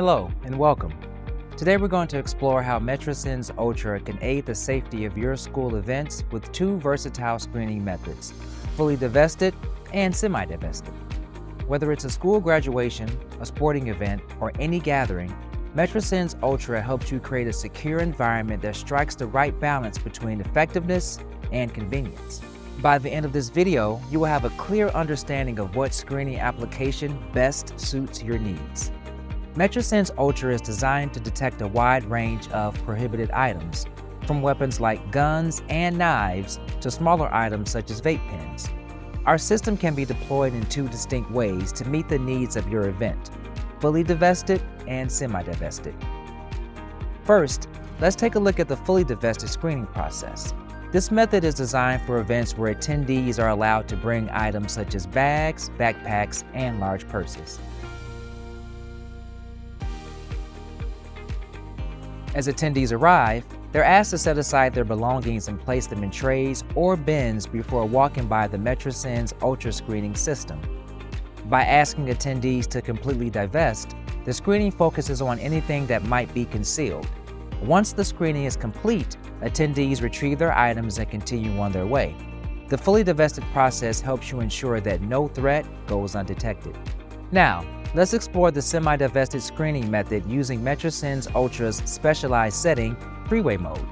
Hello and welcome. Today we're going to explore how Metrasens Ultra can aid the safety of your school events with two versatile screening methods, fully divested and semi-divested. Whether it's a school graduation, a sporting event, or any gathering, Metrasens Ultra helps you create a secure environment that strikes the right balance between effectiveness and convenience. By the end of this video, you will have a clear understanding of what screening application best suits your needs. Metrasens Ultra is designed to detect a wide range of prohibited items, from weapons like guns and knives to smaller items such as vape pens. Our system can be deployed in two distinct ways to meet the needs of your event: fully divested and semi-divested. First, let's take a look at the fully divested screening process. This method is designed for events where attendees are allowed to bring items such as bags, backpacks, and large purses. As attendees arrive, they're asked to set aside their belongings and place them in trays or bins before walking by the Metrasens Ultra screening system. By asking attendees to completely divest, the screening focuses on anything that might be concealed. Once the screening is complete, attendees retrieve their items and continue on their way. The fully divested process helps you ensure that no threat goes undetected. Now, let's explore the semi-divested screening method using Metrasens Ultra's specialized setting, freeway mode.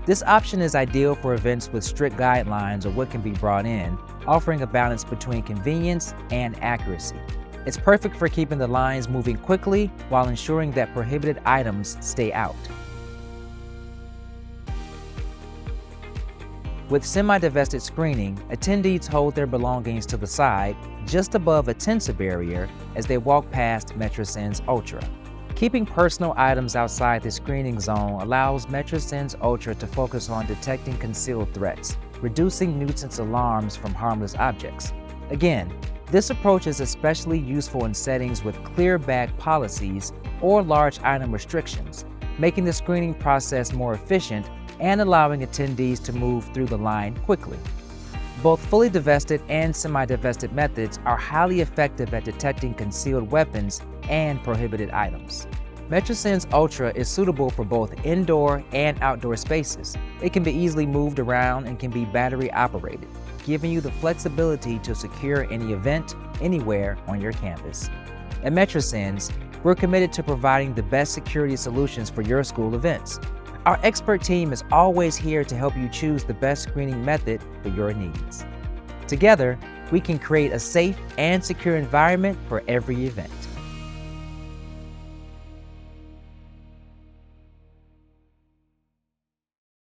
This option is ideal for events with strict guidelines of what can be brought in, offering a balance between convenience and accuracy. It's perfect for keeping the lines moving quickly while ensuring that prohibited items stay out. With semi-divested screening, attendees hold their belongings to the side, just above a tensor barrier, as they walk past Metrasens Ultra. Keeping personal items outside the screening zone allows Metrasens Ultra to focus on detecting concealed threats, reducing nuisance alarms from harmless objects. Again, this approach is especially useful in settings with clear bag policies or large item restrictions, making the screening process more efficient and allowing attendees to move through the line quickly. Both fully divested and semi-divested methods are highly effective at detecting concealed weapons and prohibited items. Metrasens Ultra is suitable for both indoor and outdoor spaces. It can be easily moved around and can be battery operated, giving you the flexibility to secure any event anywhere on your campus. At Metrasens, we're committed to providing the best security solutions for your school events. Our expert team is always here to help you choose the best screening method for your needs. Together, we can create a safe and secure environment for every event.